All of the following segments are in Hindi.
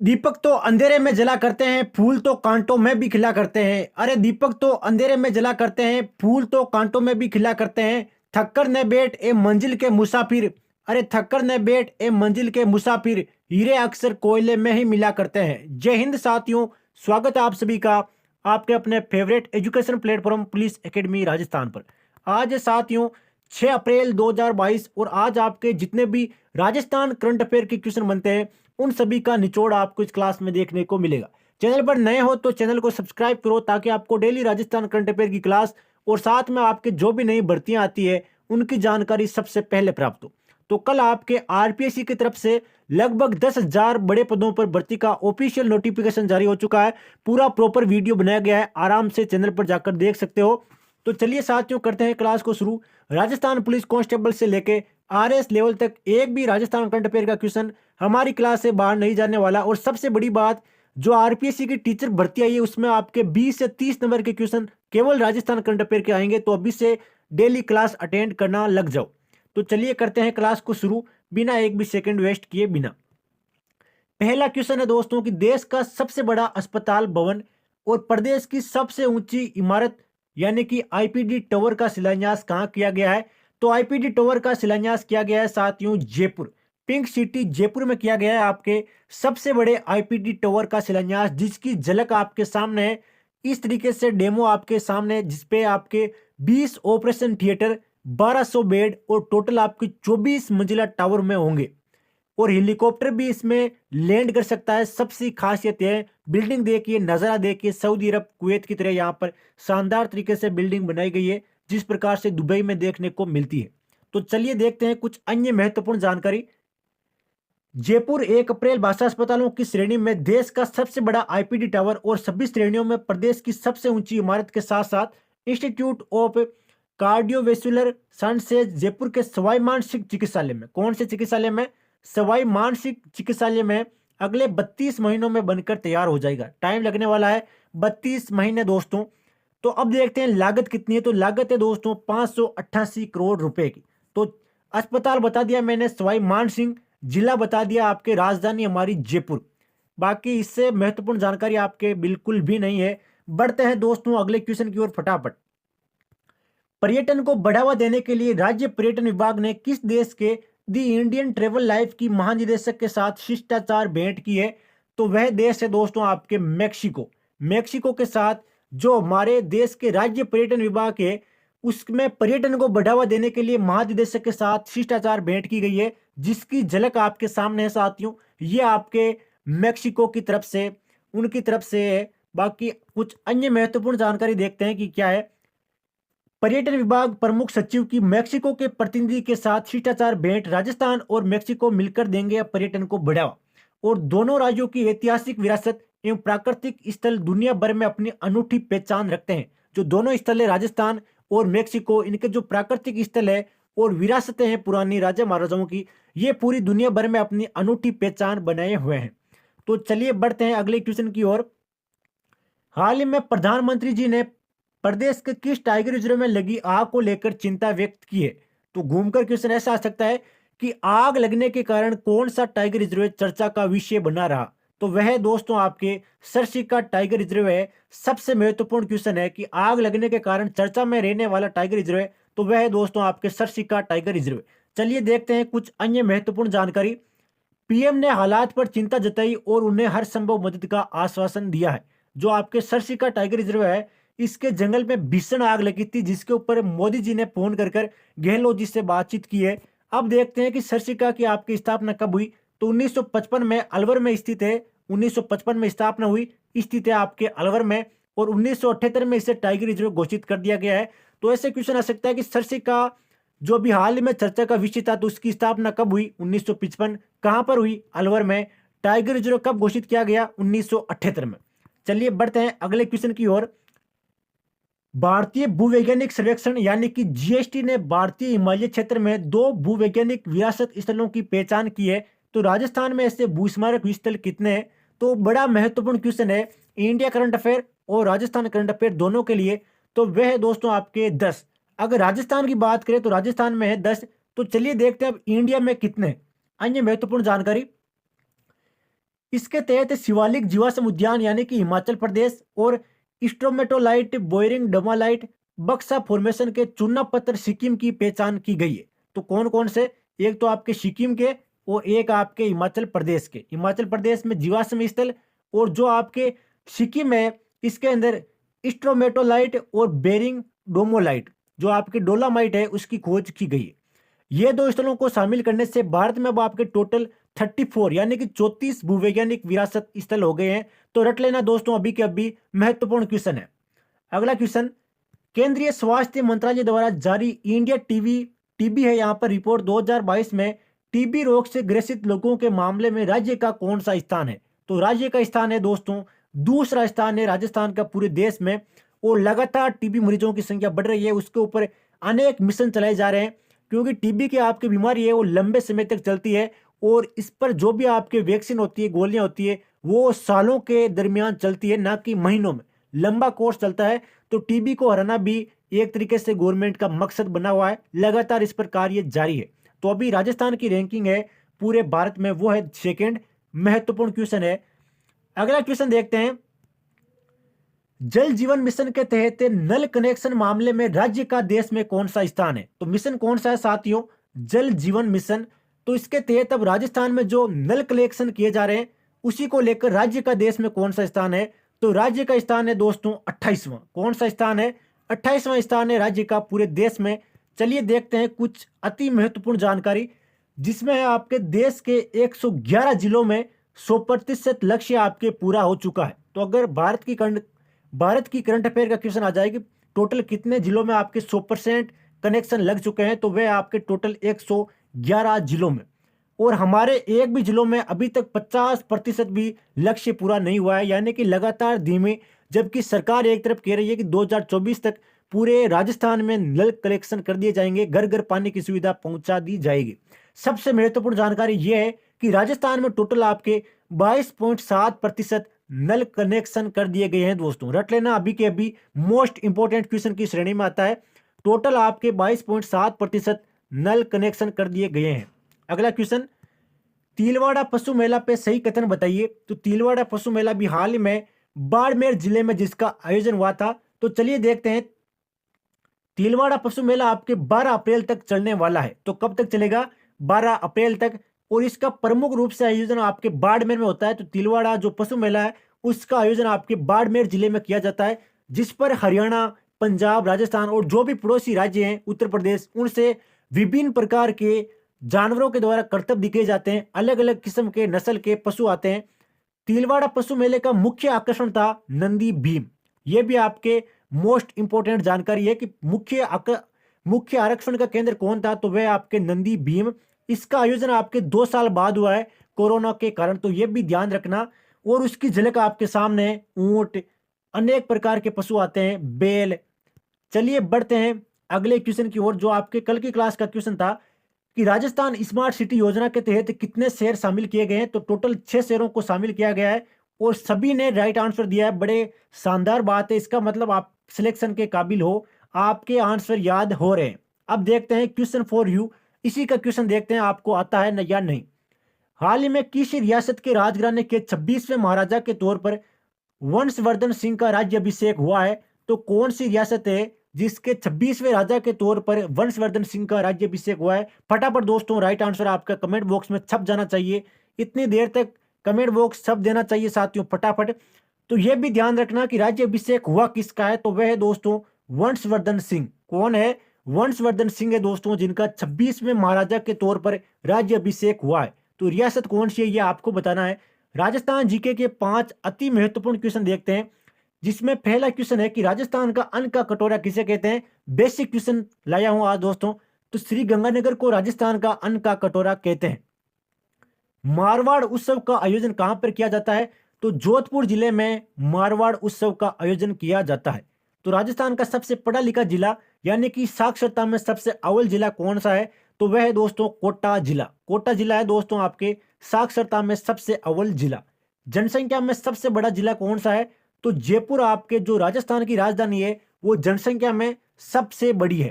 दीपक तो अंधेरे में जला करते हैं, फूल तो कांटों में भी खिला करते हैं। अरे दीपक तो अंधेरे में जला करते हैं, फूल तो कांटों में भी खिला करते हैं। थक्कर न बैठ ए मंजिल के मुसाफिर। अरे थक्कर न बैठ ए मंजिल के मुसाफिर, हीरे अक्सर कोयले में ही मिला करते हैं। जय हिंद साथियों, स्वागत है आप सभी का आपके अपने favourite education platform police academy Rajasthan पर। आज है साथियों 6 अप्रैल 2022 और आज आपके जितने भी राजस्थान करंट अफेयर के क्वेश्चन बनते हैं उन सभी का निचोड़ आपको इस क्लास में देखने को मिलेगा। चैनल पर नए हो तो चैनल को सब्सक्राइब करो ताकि आपको डेली राजस्थान करंट अफेयर की क्लास और साथ में आपके जो भी नई भर्तियां आती है उनकी जानकारी सबसे पहले प्राप्त हो। तो कल आपके आरपीएससी की तरफ से लगभग 10,000 बड़े पदों पर भर्ती का ऑफिशियल नोटिफिकेशन जारी हो चुका है। पूरा प्रॉपर वीडियो बनाया गया है, आराम से चैनल पर जाकर देख सकते हो। तो चलिए साथियों करते हैं क्लास को शुरू। राजस्थान पुलिस कांस्टेबल से लेके आरएस लेवल तक एक भी राजस्थान करंट अफेयर का क्वेश्चन हमारी क्लास से बाहर नहीं जाने वाला। और सबसे बड़ी बात, जो आरपीएससी की टीचर भर्ती आई है उसमें आपके 20 से 30 नंबर के क्वेश्चन केवल राजस्थान करंट अफेयर के आएंगे। तो अभी से डेली क्लास अटेंड करना लग जाओ। तो चलिए करते हैं क्लास को शुरू बिना एक भी सेकंड वेस्ट किए बिना। पहला क्वेश्चन है दोस्तों कि देश का सबसे बड़ा अस्पताल भवन और प्रदेश की सबसे ऊंची इमारत यानी कि आईपीडी टावर का शिलान्यास कहां किया गया है? तो आईपीडी टावर का शिलान्यास किया गया है साथियों जयपुर, पिंक सिटी जयपुर में किया गया है। आपके सबसे बड़े आईपीडी टावर का शिलान्यास जिसकी झलक आपके सामने है। इस तरीके से डेमो आपके सामने है, जिसपे आपके 20 ऑपरेशन थिएटर, 1200 बेड और टोटल आपके 24 मंजिला टावर में होंगे और हेलीकॉप्टर भी इसमें लैंड कर सकता है। सबसे खासियत है बिल्डिंग देखिए, नज़ारा देखिए, सऊदी अरब कुवैत की तरह यहाँ पर शानदार तरीके से बिल्डिंग बनाई गई है जिस प्रकार से दुबई में देखने को मिलती है। तो चलिए देखते हैं कुछ अन्य महत्वपूर्ण जानकारी। जयपुर 1 अप्रैल भाषा अस्पतालों की श्रेणी में देश का सबसे बड़ा आईपीडी टावर और सभी श्रेणियों में प्रदेश की सबसे ऊंची इमारत के साथ साथ institute of cardiovascular sciences Jaipur के सवाई मानसिक चिकित्सालय में, कौन से चिकित्सालय में? सवाई मानसिक चिकित्सालय में अगले 32 महीनों में बनकर तैयार हो जाएगा। टाइम लगने वाला है 32 महीने दोस्तों। तो अब देखते हैं लागत कितनी है। तो लागत है दोस्तों 588 करोड़ रुपए की। तो अस्पताल बता दिया मैंने सवाई मान सिंह, जिला बता दिया आपके राजधानी हमारी जयपुर। बाकी इससे महत्वपूर्ण जानकारी आपके बिल्कुल भी नहीं है। बढ़ते हैं दोस्तों अगले क्वेश्चन की ओर फटाफट। पर्यटन को बढ़ावा देने के लिए राज्य पर्यटन विभाग ने किस देश के दी इंडियन ट्रेवल लाइफ की महानिदेशक के साथ शिष्टाचार भेंट की है? तो वह देश है दोस्तों आपके मेक्सिको। मेक्सिको के साथ जो हमारे देश के राज्य पर्यटन विभाग है उसमें पर्यटन को बढ़ावा देने के लिए महानिदेशक के साथ शिष्टाचार भेंट की गई है, जिसकी झलक आपके सामने है साथियों। ये आपके मेक्सिको की तरफ से, उनकी तरफ से है। बाकी कुछ अन्य महत्वपूर्ण जानकारी देखते हैं कि क्या है। पर्यटन विभाग प्रमुख सचिव की मेक्सिको के प्रतिनिधि के साथ शिष्टाचार भेंट। राजस्थान और मेक्सिको मिलकर देंगे पर्यटन को बढ़ावा और दोनों राज्यों की ऐतिहासिक विरासत एवं प्राकृतिक स्थल दुनिया भर में अपनी अनूठी पहचान रखते हैं। जो दोनों स्थल है राजस्थान और मेक्सिको, इनके जो प्राकृतिक स्थल है और विरासतें हैं पुरानी राजा महाराजाओं की, ये पूरी दुनिया भर में अपनी अनूठी पहचान बनाए हुए हैं। तो चलिए बढ़ते हैं अगले क्वेश्चन की ओर। हाल ही में प्रधानमंत्री जी ने प्रदेश के किस टाइगर रिजर्व में लगी आग को लेकर चिंता व्यक्त की है? तो घूमकर क्वेश्चन ऐसा आ सकता है कि आग लगने के कारण कौन सा टाइगर रिजर्व चर्चा का विषय बना रहा? तो वह दोस्तों आपके सरसिका टाइगर रिजर्व है। सबसे महत्वपूर्ण क्वेश्चन है कि आग लगने के कारण चर्चा में रहने वाला टाइगर रिजर्व है, तो वह दोस्तों आपके सरसिका टाइगर रिजर्व। चलिए देखते हैं कुछ अन्य महत्वपूर्ण जानकारी। पीएम ने हालात पर चिंता जताई और उन्हें हर संभव मदद का आश्वासन दिया है। जो आपके सरसिका टाइगर रिजर्व है, इसके जंगल में भीषण आग लगी थी जिसके ऊपर मोदी जी ने फोन कर गहलोत जी से बातचीत की है। अब देखते हैं कि सरसिका की आपकी स्थापना कब हुई? तो 1955 में अलवर में स्थित है। 1955 में स्थापना हुई, स्थित है आपके अलवर में। और 1978 में इसे टाइगर रिजर्व घोषित कर दिया गया है। तो ऐसे क्वेश्चन आ सकता है कि सरसिका जो अभी हाल ही में चर्चा का विषय था, तो उसकी स्थापना कब हुई? 1955। कहां पर हुई? अलवर में। टाइगर रिजर्व कब घोषित किया गया? 1978 में। चलिए बढ़ते हैं अगले क्वेश्चन की ओर। भारतीय भूवैज्ञानिक सर्वेक्षण यानी कि जीएसटी ने भारतीय हिमालय क्षेत्र में 2 भूवैज्ञानिक विरासत स्थलों की पहचान की है। तो राजस्थान में ऐसे भूस्मारक स्थल कितने हैं? तो बड़ा महत्वपूर्ण क्वेश्चन है इंडिया करंट अफेयर और राजस्थान करंट अफेयर दोनों के लिए। तो वह है दोस्तों आपके 10। अगर राजस्थान की बात करें तो राजस्थान में है 10। तो चलिए देखते हैं अब इंडिया में कितने। अन्य महत्वपूर्ण जानकारी। इसके तहत शिवालिक जीवाश्म उद्यान यानी कि हिमाचल प्रदेश और स्ट्रोमेटोलाइट बोरिंग डोमालाइट बक्सा फॉर्मेशन के चुना पत्थर सिक्किम की पहचान की गई है। तो कौन कौन से, एक तो आपके सिक्किम के और एक आपके हिमाचल प्रदेश के। हिमाचल प्रदेश में जीवाश्म स्थल और जो आपके सिक्किम है इसके अंदर स्ट्रोमेटोलाइट और बेरिंग डोमोलाइट जो आपके डोलामाइट है उसकी खोज की गई है। ये दो स्थलों को शामिल करने से भारत में अब आपके टोटल 34 यानी कि 34 भूवैज्ञानिक विरासत स्थल हो गए हैं। तो रट लेना दोस्तों, अभी के अभी महत्वपूर्ण क्वेश्चन है। अगला क्वेश्चन, केंद्रीय स्वास्थ्य मंत्रालय द्वारा जारी इंडिया टीबी है यहाँ पर रिपोर्ट 2022 में टीबी रोग से ग्रसित लोगों के मामले में राज्य का कौन सा स्थान है? तो राज्य का स्थान है दोस्तों, दूसरा स्थान है राजस्थान का पूरे देश में। और लगातार टीबी मरीजों की संख्या बढ़ रही है, उसके ऊपर अनेक मिशन चलाए जा रहे हैं क्योंकि टीबी की आपकी बीमारी है वो लंबे समय तक चलती है और इस पर जो भी आपके वैक्सीन होती है, गोलियां होती है, वो सालों के दरमियान चलती है, ना कि महीनों में, लंबा कोर्स चलता है। तो टीबी को हराना भी एक तरीके से गवर्नमेंट का मकसद बना हुआ है, लगातार इस पर कार्य जारी है। तो अभी राजस्थान की रैंकिंग है पूरे भारत में, वो है सेकेंड। महत्वपूर्ण क्वेश्चन है। अगला क्वेश्चन देखते हैं, जल जीवन मिशन के तहत नल कनेक्शन मामले में राज्य का देश में कौन सा स्थान है? तो मिशन कौन सा है साथियों? जल जीवन मिशन। तो इसके तहत अब राजस्थान में जो नल कलेक्शन किए जा रहे हैं उसी को लेकर राज्य का देश में कौन सा स्थान है? तो राज्य का स्थान है दोस्तों 28वां। कौन सा स्थान है? 28वां स्थान है राज्य का पूरे देश में। चलिए देखते हैं कुछ अति महत्वपूर्ण जानकारी, जिसमें है आपके देश के 111 जिलों में 100% लक्ष्य आपके पूरा हो चुका है। तो अगर भारत की करंट अफेयर का क्वेश्चन आ जाएगी, टोटल कितने जिलों में आपके 100% कनेक्शन लग चुके हैं? तो वे आपके टोटल 111 जिलों में। और हमारे एक भी जिलों में अभी तक 50% भी लक्ष्य पूरा नहीं हुआ है, यानी कि लगातार धीमे। जबकि सरकार एक तरफ कह रही है कि 2024 तक पूरे राजस्थान में नल कलेक्शन कर दिए जाएंगे, घर घर पानी की सुविधा पहुंचा दी जाएगी। सबसे महत्वपूर्ण जानकारी यह है कि राजस्थान में टोटल आपके 22.7% नल कनेक्शन कर दिए गए हैं दोस्तों। रट लेना, अभी के अभी मोस्ट इंपोर्टेंट क्वेश्चन की श्रेणी में आता है। टोटल आपके 22.7% नल कनेक्शन कर दिए गए हैं। अगला क्वेश्चन, तिलवाड़ा पशु मेला पे सही कथन बताइए। तो तिलवाड़ा पशु मेला भी हाल ही में बाड़मेर जिले में जिसका आयोजन हुआ था। तो चलिए देखते हैं, तिलवाड़ा पशु मेला आपके 12 अप्रैल तक चलने वाला है। तो कब तक चलेगा? 12 अप्रैल तक। और इसका प्रमुख रूप से आयोजन आपके बाड़मेर में होता है। तो तिलवाड़ा जो पशु मेला है उसका आयोजन आपके बाड़मेर जिले में किया जाता है, जिस पर हरियाणा, पंजाब, राजस्थान और जो भी पड़ोसी राज्य हैं, उत्तर प्रदेश, उनसे विभिन्न प्रकार के जानवरों के द्वारा करतब दिखे जाते हैं। अलग अलग किस्म के नस्ल के पशु आते हैं। तिलवाड़ा पशु मेले का मुख्य आकर्षण था नंदी भीम। यह भी आपके मोस्ट इंपोर्टेंट जानकारी है कि मुख्य आरक्षण का केंद्र कौन था? तो वह आपके नंदी भीम। इसका आयोजन आपके 2 साल बाद हुआ है कोरोना के कारण, तो यह भी ध्यान रखना। और उसकी झलक आपके सामने है, ऊंट, अनेक प्रकार के पशु आते हैं, बैल। चलिए बढ़ते हैं अगले क्वेश्चन की ओर, जो आपके कल की क्लास का क्वेश्चन था कि राजस्थान स्मार्ट सिटी योजना के तहत कितने शहर शामिल किए गए हैं? तो टोटल 6 शहरों को शामिल किया गया है और सभी ने राइट आंसर दिया है। बड़े शानदार बात है, इसका मतलब आप सिलेक्शन के काबिल हो, आपके आंसर याद हो रहे हैं। अब देखते हैं क्वेश्चन फॉर यू, इसी का क्वेश्चन देखते हैं आपको आता है या नहीं। हाल ही में किस रियासत के राजघराने के 26वें महाराजा के तौर पर वंशवर्धन सिंह का राज्याभिषेक हुआ है? तो कौन सी रियासत है जिसके 26वें राजा के तौर पर वंशवर्धन सिंह का राज्याभिषेक हुआ है? फटाफट दोस्तों राइट आंसर आपका कमेंट बॉक्स में छप जाना चाहिए। इतनी देर तक कमेंट बॉक्स छप देना चाहिए साथियों, फटाफट। तो यह भी ध्यान रखना कि राज्याभिषेक हुआ किसका है? तो वह है दोस्तों वंशवर्धन सिंह। कौन है? वंशवर्धन सिंह है दोस्तों, जिनका 26वें महाराजा के तौर पर राज्याभिषेक हुआ है। तो रियासत कौन सी है यह आपको बताना है। राजस्थान जीके के 5 अति महत्वपूर्ण क्वेश्चन देखते हैं, जिसमें पहला क्वेश्चन है कि राजस्थान का अन्न का कटोरा किसे कहते हैं? बेसिक क्वेश्चन लाया हूं आज दोस्तों। तो श्री गंगानगर को राजस्थान का अन्न का कटोरा कहते हैं। मारवाड़ उत्सव का आयोजन कहां पर किया जाता है? तो जोधपुर जिले में मारवाड़ उत्सव का आयोजन किया जाता है। तो राजस्थान का सबसे पढ़ा लिखा जिला यानी कि साक्षरता में सबसे अव्वल जिला कौन सा है? तो वह है दोस्तों कोटा जिला। कोटा जिला है दोस्तों आपके साक्षरता में सबसे अव्वल जिला। जनसंख्या में सबसे बड़ा जिला कौन सा है? तो जयपुर आपके जो राजस्थान की राजधानी है वो जनसंख्या में सबसे बड़ी है।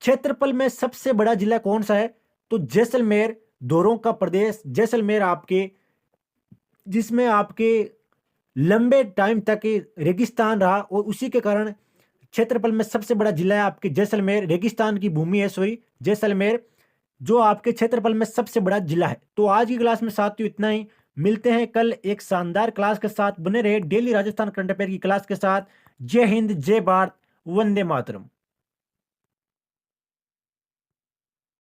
क्षेत्रफल में सबसे बड़ा जिला कौन सा है? तो जैसलमेर, दोरों का प्रदेश जैसलमेर आपके जिसमें आपके लंबे टाइम तक रेगिस्तान रहा और उसी के कारण क्षेत्रफल में सबसे बड़ा जिला है आपके जैसलमेर। रेगिस्तान की भूमि है, सॉरी, जैसलमेर, जो आपके क्षेत्रफल में सबसे बड़ा जिला है। तो आज की क्लास में साथियों इतना ही। मिलते हैं कल एक शानदार क्लास के साथ। बने रहे डेली राजस्थान करंट अफेयर की क्लास के साथ। जय हिंद, जय भारत, वंदे मातरम।